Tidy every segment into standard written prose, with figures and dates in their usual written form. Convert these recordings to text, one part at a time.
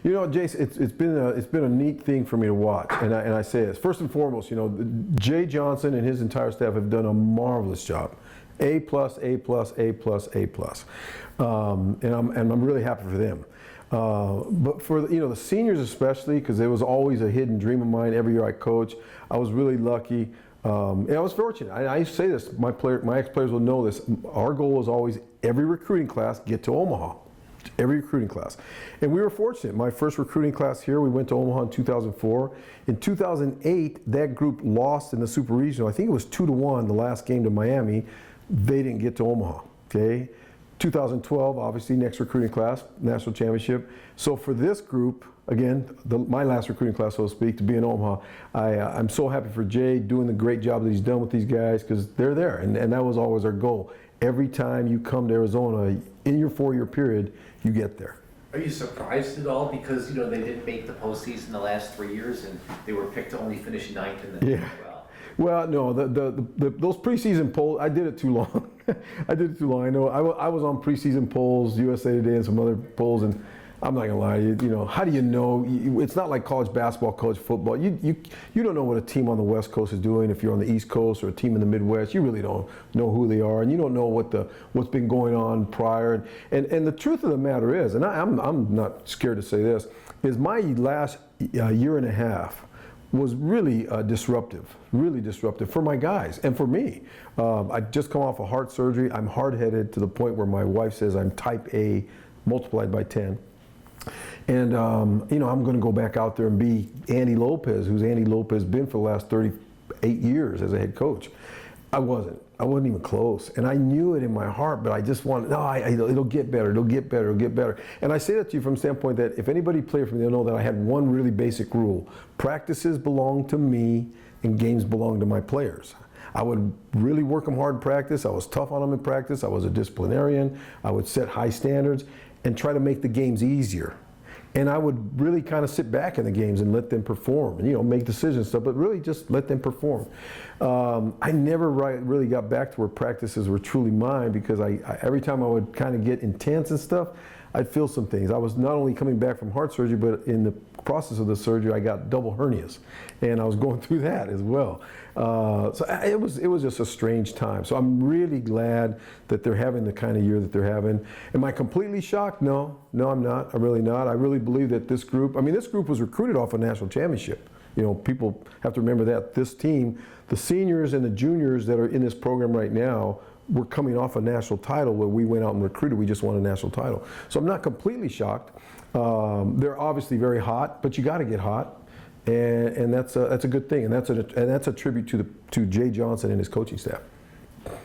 You know, Jace, it's been a neat thing for me to watch, and I say this first and foremost. You know, Jay Johnson and his entire staff have done a marvelous job. A plus, A plus, A plus, A plus, and I'm really happy for them. But for the seniors especially, because it was always a hidden dream of mine. Every year I coach, I was really lucky. And I was fortunate. I say this, my ex-players will know this. Our goal was always every recruiting class get to Omaha. Every recruiting class. And we were fortunate. My first recruiting class here, we went to Omaha in 2004. In 2008, that group lost in the Super Regional. I think it was 2-1 the last game to Miami. They didn't get to Omaha. Okay. 2012, obviously, next recruiting class, national championship. So for this group, again, my last recruiting class, so to speak, to be in Omaha, I'm so happy for Jay doing the great job that he's done with these guys, because they're there, and that was always our goal. Every time you come to Arizona, in your 4-year period, you get there. Are you surprised at all because they didn't make the postseason the last 3 years and they were picked to only finish 9th in the Well, no, those preseason polls, I did it too long. I did it too long. I know I was on preseason polls, USA Today and some other polls, and I'm not gonna lie to you. How do you know? It's not like college basketball, college football. You don't know what a team on the West Coast is doing if you're on the East Coast, or a team in the Midwest. You really don't know who they are, and you don't know what's been going on prior. And the truth of the matter is, and I'm not scared to say this, is my last year and a half was really disruptive for my guys and for me. I just come off a heart surgery. I'm hard-headed to the point where my wife says I'm type A multiplied by 10. And I'm going to go back out there and be Andy Lopez, who's Andy Lopez been for the last 38 years as a head coach. I wasn't even close, and I knew it in my heart, but I just wanted, it'll get better, it'll get better, it'll get better. And I say that to you from the standpoint that if anybody played for me, they'll know that I had one really basic rule. Practices belong to me, and games belong to my players. I would really work them hard in practice. I was tough on them in practice. I was a disciplinarian. I would set high standards and try to make the games easier. And I would really kind of sit back in the games and let them perform and, make decisions and stuff, but really just let them perform. I never really got back to where practices were truly mine, because every time I would kind of get intense and stuff, I'd feel some things. I was not only coming back from heart surgery, but in the process of the surgery, I got double hernias, and I was going through that as well. So it was just a strange time. So I'm really glad that they're having the kind of year that they're having. Am I completely shocked? No, I'm not. I'm really not. I really believe that this group was recruited off a national championship. People have to remember that this team, the seniors and the juniors that are in this program right now, we're coming off a national title where we went out and recruited. We just won a national title. So I'm not completely shocked. They're obviously very hot, but you got to get hot, and that's a good thing. And that's a tribute to Jay Johnson and his coaching staff.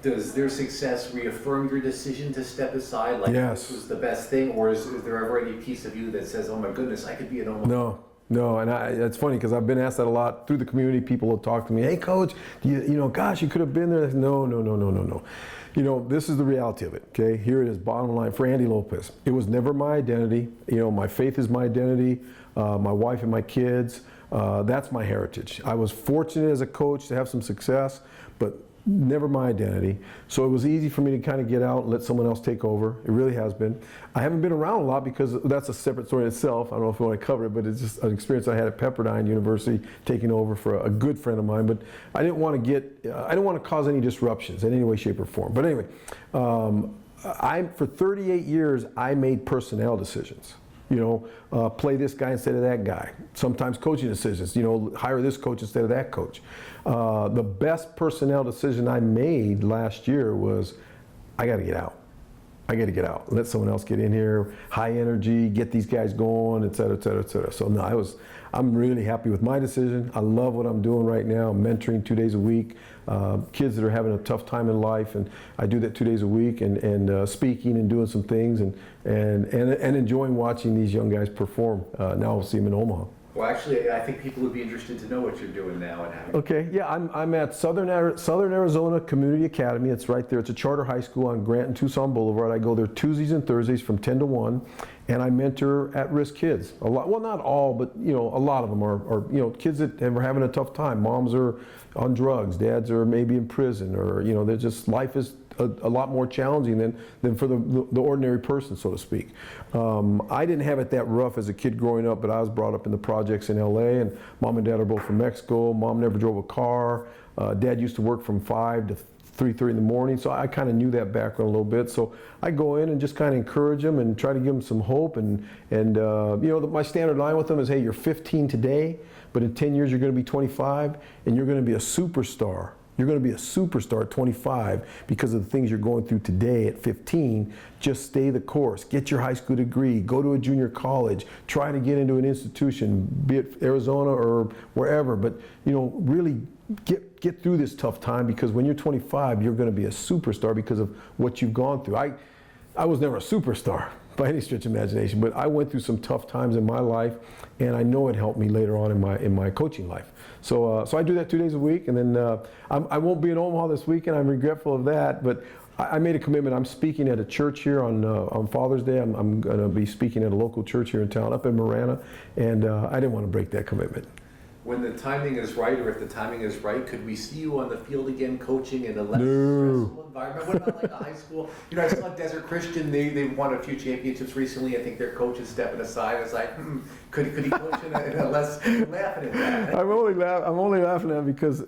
Does their success reaffirm your decision to step aside? Like, yes. This was the best thing, or is there ever any piece of you that says, "Oh my goodness, I could be an Omaha"? No, and it's funny because I've been asked that a lot through the community. People will talk to me, "Hey, coach, gosh, you could have been there." No. This is the reality of it. Okay, here it is. Bottom line for Andy Lopez, it was never my identity. My faith is my identity. My wife and my kids. That's my heritage. I was fortunate as a coach to have some success, but never my identity. So it was easy for me to kind of get out and let someone else take over. It really has been. I haven't been around a lot because that's a separate story in itself. I don't know if you want to cover it, but it's just an experience I had at Pepperdine University, taking over for a good friend of mine. But I didn't want to cause any disruptions in any way, shape, or form. But anyway, for 38 years, I made personnel decisions. Play this guy instead of that guy. Sometimes coaching decisions, hire this coach instead of that coach. The best personnel decision I made last year was, I got to get out. Let someone else get in here, high energy, get these guys going, et cetera, et cetera, et cetera. So no, I'm really happy with my decision. I love what I'm doing right now. I'm mentoring 2 days a week, kids that are having a tough time in life, and I do that 2 days a week, and speaking and doing some things, and enjoying watching these young guys perform. Now I'll see them in Omaha. Well, actually, I think people would be interested to know what you're doing now and having. Okay, yeah, I'm at Southern Arizona Community Academy. It's right there. It's a charter high school on Grant and Tucson Boulevard. I go there Tuesdays and Thursdays from 10 to 1, and I mentor at-risk kids. A lot, well, not all, but a lot of them are kids that are having a tough time. Moms are on drugs, dads are maybe in prison, or they're just, life is a lot more challenging than for the ordinary person, so to speak. I didn't have it that rough as a kid growing up, but I was brought up in the projects in LA, and mom and dad are both from Mexico. Mom never drove a car. Dad used to work from 5 to 3:30 in the morning, so I kind of knew that background a little bit. So I go in and just kind of encourage them and try to give them some hope. And you know, my standard line with them is, hey, you're 15 today, but in 10 years you're going to be 25, and you're going to be a superstar. You're going to be a superstar at 25 because of the things you're going through today at 15. Just stay the course. Get your high school degree. Go to a junior college. Try to get into an institution, be it Arizona or wherever. But you know, really get through this tough time, because when you're 25, you're going to be a superstar because of what you've gone through. I was never a superstar by any stretch of imagination, but I went through some tough times in my life, and I know it helped me later on in my coaching life. So I do that 2 days a week, and then I won't be in Omaha this weekend. I'm regretful of that, but I made a commitment. I'm speaking at a church here on Father's Day. I'm going to be speaking at a local church here in town, up in Marana, and I didn't want to break that commitment. When the timing is right, or if the timing is right, could we see you on the field again coaching in a less stressful environment? What about like a high school? You know, I saw Desert Christian, they won a few championships recently. I think their coach is stepping aside. I was like, could he coach in a less, laughing at that? I'm only laughing at it because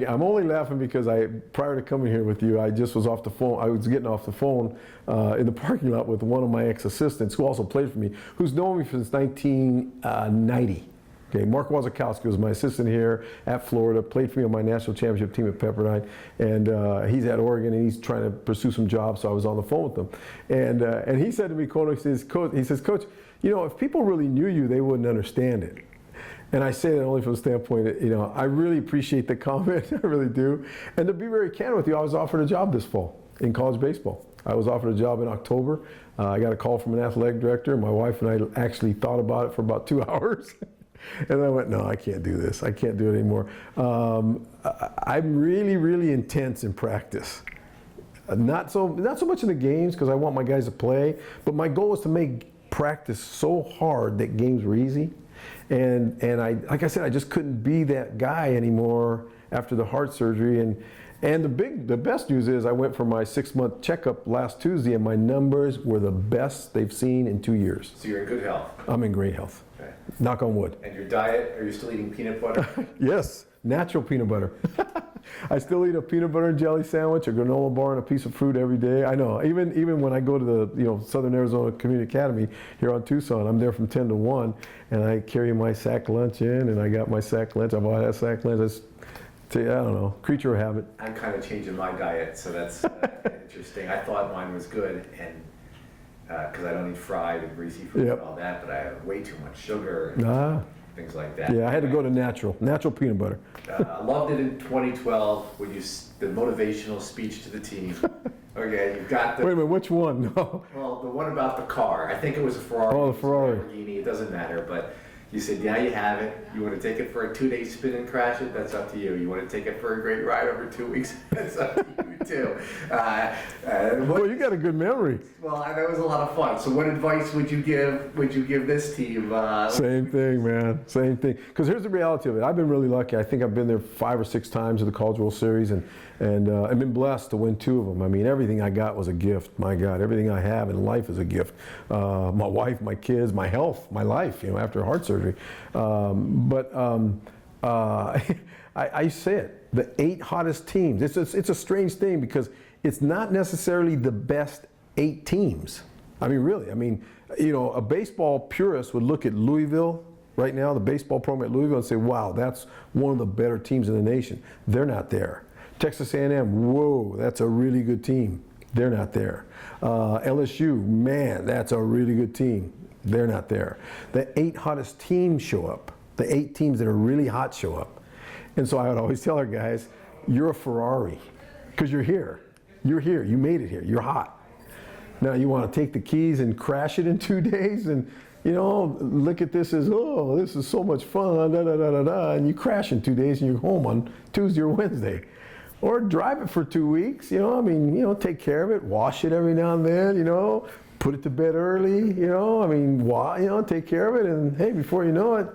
I'm only laughing because prior to coming here with you, I just was off the phone. I was getting off the phone in the parking lot with one of my ex-assistants who also played for me, who's known me since 1990. Okay, Mark Wazakowski was my assistant here at Florida, played for me on my national championship team at Pepperdine, and he's at Oregon, and he's trying to pursue some jobs, so I was on the phone with him. And he said to me, Coach, you know, if people really knew you, they wouldn't understand it. And I say that only from the standpoint that, you know, I really appreciate the comment, I really do. And to be very candid with you, I was offered a job this fall in college baseball. I was offered a job in October. I got a call from an athletic director. My wife and I actually thought about it for about 2 hours. And I went, no, I can't do this. I can't do it anymore. I'm really, really intense in practice. Not so much in the games, because I want my guys to play, but my goal is to make practice so hard that games were easy. And like I said, I just couldn't be that guy anymore after the heart surgery. And the best news is I went for my 6-month checkup last Tuesday, and my numbers were the best they've seen in 2 years. So you're in good health? I'm in great health. Okay. Knock on wood. And your diet, are you still eating peanut butter? Yes, natural peanut butter. I still eat a peanut butter and jelly sandwich, a granola bar, and a piece of fruit every day. I know, even when I go to the Southern Arizona Community Academy here on Tucson, I'm there from 10 to 1, and I carry my sack lunch in, and I got my sack lunch. I've always had sack lunch. I don't know, creature of habit. I'm kind of changing my diet, so that's interesting. I thought mine was good, and because I don't eat fried and greasy food and all that, but I have way too much sugar and things like that. Yeah, I had to go to natural peanut butter. Loved it in 2012 when the motivational speech to the team. Okay, you've got the... Wait a minute, which one? No. Well, the one about the car. I think it was a Ferrari. Oh, the Ferrari. Lamborghini, it doesn't matter, but... You said, now you have it. You want to take it for a 2-day spin and crash it? That's up to you. You want to take it for a great ride over 2 weeks? That's up to you, too. Well, you got a good memory. Well, that was a lot of fun. So what advice would you give this team? Same thing, man. Same thing. Because here's the reality of it. I've been really lucky. I think I've been there 5 or 6 times in the College World Series, and I've been blessed to win 2 of them. I mean, everything I got was a gift. My God, everything I have in life is a gift. My wife, my kids, my health, my life, after heart surgery. I say it, the 8 hottest teams. It's a strange thing because it's not necessarily the best 8 teams. I mean, really. I mean, a baseball purist would look at Louisville right now, the baseball program at Louisville, and say, wow, that's one of the better teams in the nation. They're not there. Texas A&M, whoa, that's a really good team. They're not there. LSU, man, that's a really good team. They're not there. The 8 hottest teams show up. The 8 teams that are really hot show up. And so I would always tell our guys, you're a Ferrari because you're here. You're here. You made it here. You're hot. Now you want to take the keys and crash it in 2 days and, look at this as, oh, this is so much fun, da, da, da, da, da, and you crash in 2 days and you're home on Tuesday or Wednesday. Or drive it for 2 weeks, take care of it, wash it every now and then, put it to bed early, take care of it, and hey, before you know it,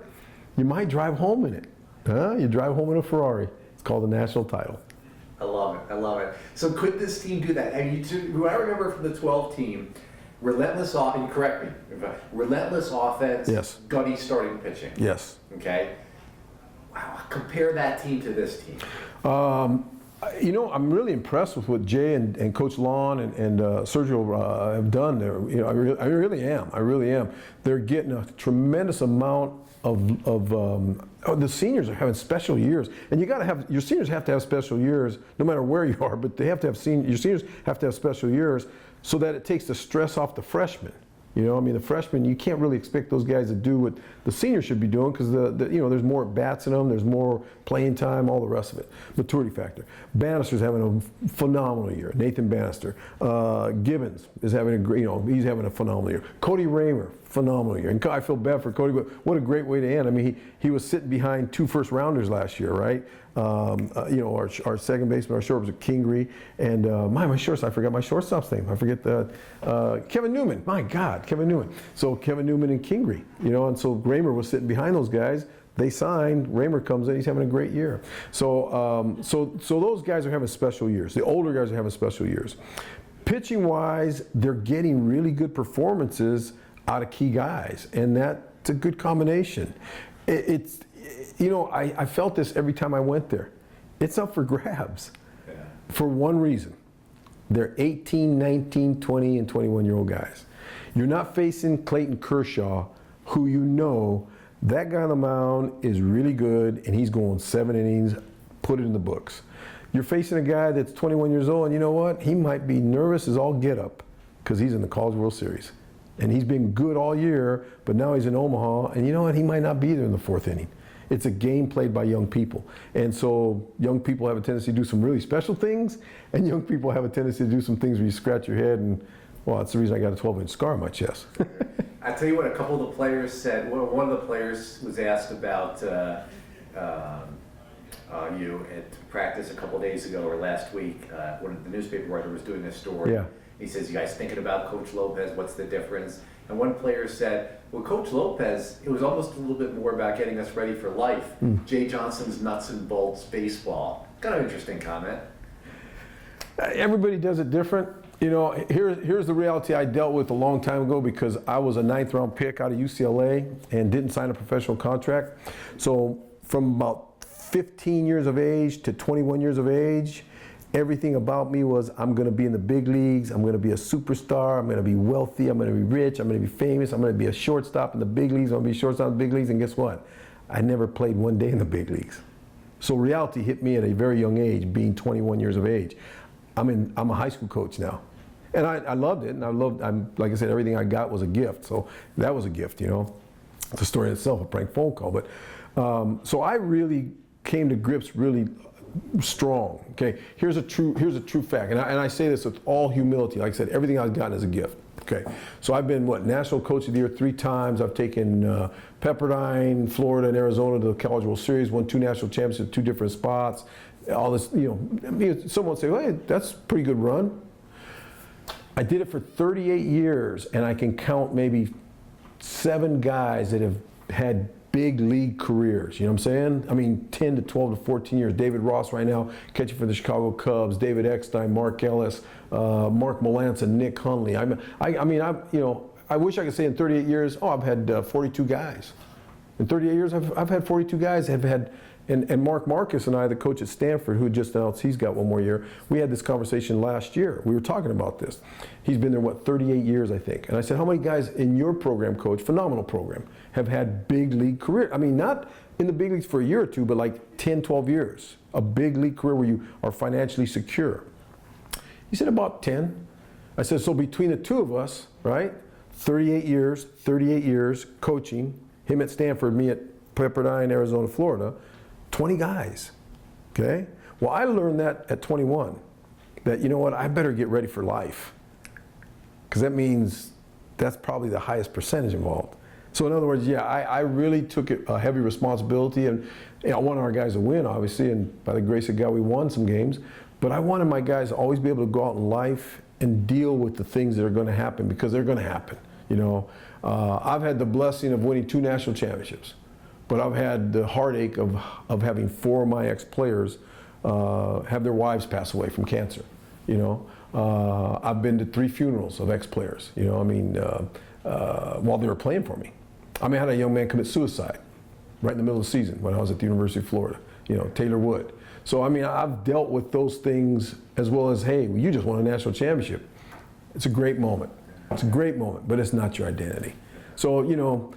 you might drive home in it. You drive home in a Ferrari. It's called the national title. I love it. I love it. So could this team do that? And who I remember from the 12 team, relentless offense. Correct me. Relentless offense. Yes. Gutty starting pitching. Yes. Okay. Wow. Compare that team to this team. You know, I'm really impressed with what Jay and Coach Lon and Sergio have done there. You know, I really am. I really am. They're getting a tremendous amount of the seniors are having special years, and you got to have your seniors have to have special years no matter where you are. But they have to have your seniors have to have special years so that it takes the stress off the freshmen. You know, I mean, the freshmen, you can't really expect those guys to do what the seniors should be doing because you know, there's more bats in them, there's more playing time, all the rest of it. Maturity factor. Bannister's having a phenomenal year. Nathan Bannister. Gibbons is having a great, you know, he's having a phenomenal year. Cody Raymer, phenomenal year. And I feel bad for Cody, but what a great way to end. I mean, he was sitting behind 2 first-rounders last year, right? You know, our second baseman, our short was Kingery, and my shortstop, I forgot my shortstop's name. I forget Kevin Newman. My God, Kevin Newman. So Kevin Newman and Kingery, you know, and so Raymer was sitting behind those guys. They signed. Raymer comes in. He's having a great year. So so those guys are having special years. The older guys are having special years. Pitching wise, they're getting really good performances out of key guys, and that's a good combination. It's you know, I felt this every time I went there. It's up for grabs for one reason. They're 18, 19, 20, and 21-year-old guys. You're not facing Clayton Kershaw, who you know, that guy on the mound is really good, and he's going 7 innings, put it in the books. You're facing a guy that's 21 years old, and you know what? He might be nervous as all get up because he's in the College World Series. And he's been good all year, but now he's in Omaha, and you know what? He might not be there in the 4th inning. It's a game played by young people. And so young people have a tendency to do some really special things, and young people have a tendency to do some things where you scratch your head and, well, that's the reason I got a 12-inch scar on my chest. I tell you what, a couple of the players said, one of the players was asked about you at practice a couple of days ago or last week. One of the newspaper writer was doing this story. Yeah. He says, you guys thinking about Coach Lopez, what's the difference? And one player said, well, Coach Lopez, it was almost a little bit more about getting us ready for life. Jay Johnson's nuts and bolts baseball. Kind of interesting comment. Everybody does it different. You know, here's the reality I dealt with a long time ago because I was a 9th-round pick out of UCLA and didn't sign a professional contract. So from about 15 years of age to 21 years of age, everything about me was I'm going to be in the big leagues, I'm going to be a superstar, I'm going to be wealthy, I'm going to be rich, I'm going to be famous, I'm going to be a shortstop in the big leagues, I'm going to be a shortstop in the big leagues, and guess what? I never played one day in the big leagues. So reality hit me at a very young age, being 21 years of age. I'm a high school coach now. And I loved it, and like I said, everything I got was a gift, so that was a gift, you know. It's a story in itself, a prank phone call, but so I really came to grips really strong. Okay, here's a true fact, and I say this with all humility. Like I said, everything I've gotten is a gift. Okay, so I've been National Coach of the Year 3 times. I've taken Pepperdine, Florida, and Arizona to the College World Series. Won 2 national championships, 2 different spots. All this, you know. I mean, someone would say, well, hey, that's a pretty good run. I did it for 38 years, and I can count maybe 7 guys that have had big league careers, you know what I'm saying? I mean, 10 to 12 to 14 years. David Ross right now, catching for the Chicago Cubs. David Eckstein, Mark Ellis, Mark Melanson, Nick Hundley. I mean, you know, I wish I could say in 38 years, oh, I've had 42 guys. In 38 years, I've had 42 guys have had, and Mark Marcus and I, the coach at Stanford, who just announced he's got 1 more year, we had this conversation last year. We were talking about this. He's been there, 38 years, I think. And I said, how many guys in your program, coach, phenomenal program, have had big league career? I mean, not in the big leagues for a year or two, but like 10, 12 years. A big league career where you are financially secure. He said, about 10. I said, so between the 2 of us, right, 38 years coaching, him at Stanford, me at Pepperdine, Arizona, Florida, 20 guys, okay? Well, I learned that at 21, that, you know what, I better get ready for life. Because that means that's probably the highest percentage involved. So in other words, yeah, I really took a heavy responsibility, and you know, I wanted our guys to win, obviously, and by the grace of God, we won some games. But I wanted my guys to always be able to go out in life and deal with the things that are going to happen, because they're going to happen. You know, I've had the blessing of winning 2 national championships. But I've had the heartache of having 4 of my ex-players have their wives pass away from cancer. You know, I've been to 3 funerals of ex-players. You know, I mean, while they were playing for me. I mean, I had a young man commit suicide right in the middle of the season when I was at the University of Florida. You know, Taylor Wood. So I mean, I've dealt with those things as well as, hey, you just won a national championship. It's a great moment. It's a great moment, but it's not your identity. So, you know,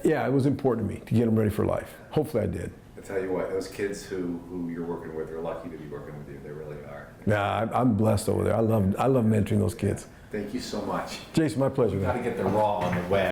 yeah, it was important to me to get them ready for life. Hopefully I did. I tell you what, those kids who you're working with are lucky to be working with you. They really are. Yeah, I'm blessed over there. I love mentoring those kids. Thank you so much. Jason, my pleasure. Got to get the raw on the web.